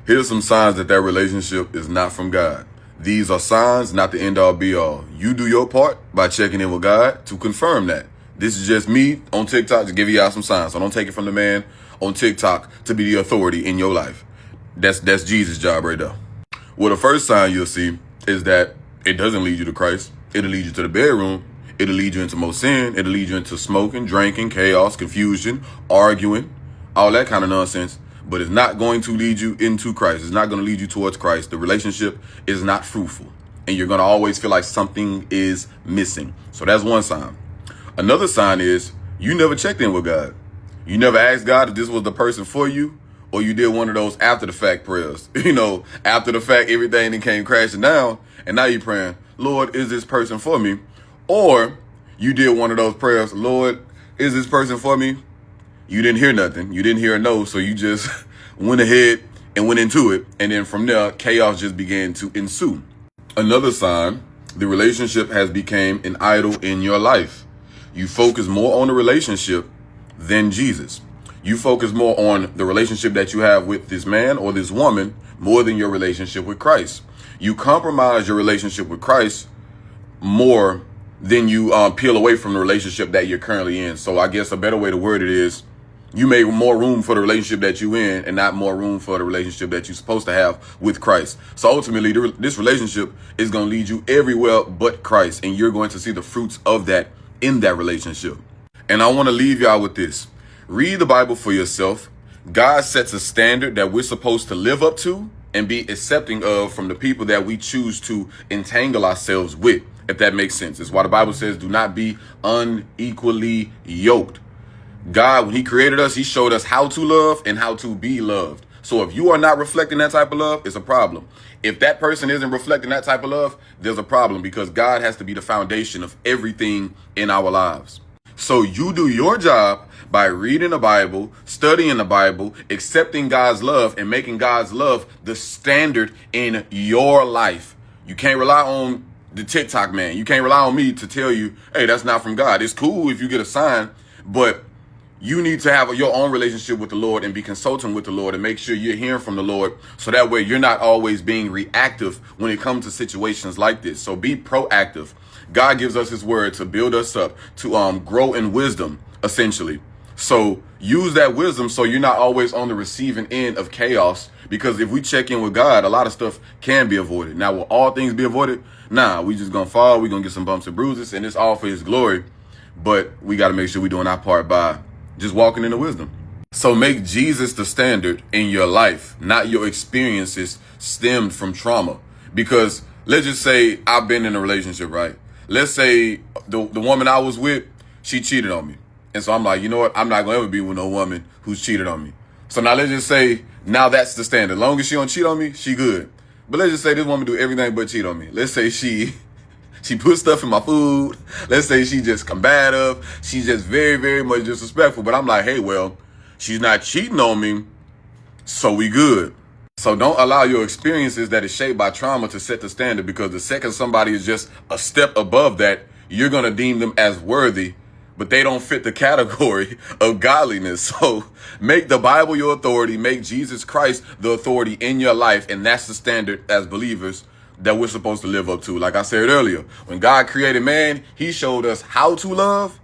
Here's some signs that relationship is not from God. These are signs, not the end all be all. You do your part by checking in with God to confirm that. This is just me on TikTok to give you out some signs. So don't take it from the man on TikTok to be the authority in your life. That's Jesus' job right there. Well, the first sign you'll see is that it doesn't lead you to Christ. It'll lead you to the bedroom. It'll lead you into more sin. It'll lead you into smoking, drinking, chaos, confusion, arguing, all that kind of nonsense. But it's not going to lead you into Christ. It's not going to lead you towards Christ. The relationship is not fruitful. And you're going to always feel like something is missing. So that's one sign. Another sign is you never checked in with God. You never asked God if this was the person for you, or you did one of those after the fact prayers. After the fact, everything then came crashing down. And now you're praying, Lord, is this person for me? Or you did one of those prayers, Lord, is this person for me? You didn't hear nothing. You didn't hear a no. So you just went ahead and went into it. And then from there, chaos just began to ensue. Another sign, the relationship has become an idol in your life. You focus more on the relationship than Jesus. You focus more on the relationship that you have with this man or this woman more than your relationship with Christ. You compromise your relationship with Christ more than you peel away from the relationship that you're currently in. So I guess a better way to word it is you make more room for the relationship that you're in and not more room for the relationship that you're supposed to have with Christ. So ultimately, this relationship is going to lead you everywhere but Christ. And you're going to see the fruits of that in that relationship. And I want to leave y'all with this. Read the Bible for yourself. God sets a standard that we're supposed to live up to and be accepting of from the people that we choose to entangle ourselves with, if that makes sense. It's why the Bible says, do not be unequally yoked. God, when he created us, he showed us how to love and how to be loved. So if you are not reflecting that type of love, it's a problem. If that person isn't reflecting that type of love, there's a problem, because God has to be the foundation of everything in our lives. So you do your job by reading the Bible, studying the Bible, accepting God's love, and making God's love the standard in your life. You can't rely on the TikTok man. You can't rely on me to tell you, hey, that's not from God. It's cool if you get a sign, but you need to have your own relationship with the Lord and be consulting with the Lord and make sure you're hearing from the Lord. So that way you're not always being reactive when it comes to situations like this. So be proactive. God gives us his word to build us up, to grow in wisdom, essentially. So use that wisdom so you're not always on the receiving end of chaos, because if we check in with God, a lot of stuff can be avoided. Now, will all things be avoided? Nah, we just gonna fall. We're gonna get some bumps and bruises, and it's all for his glory. But we got to make sure we're doing our part by just walking in the wisdom. So make Jesus the standard in your life, not your experiences stemmed from trauma. Because let's just say I've been in a relationship, right? Let's say the woman I was with, she cheated on me. And so I'm like, you know what? I'm not going to ever be with no woman who's cheated on me. So now let's just say now that's the standard. As long as she don't cheat on me, she good. But let's just say this woman do everything but cheat on me. Let's say she put stuff in my food. Let's say she just combative. She's just very, very much disrespectful. But I'm like, hey, well, she's not cheating on me, so we good. So don't allow your experiences that is shaped by trauma to set the standard, because the second somebody is just a step above that, you're going to deem them as worthy, but they don't fit the category of godliness. So make the Bible your authority. Make Jesus Christ the authority in your life. And that's the standard as believers that we're supposed to live up to. Like I said earlier, when God created man, he showed us how to love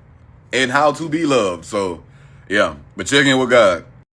and how to be loved. So, yeah, but check in with God.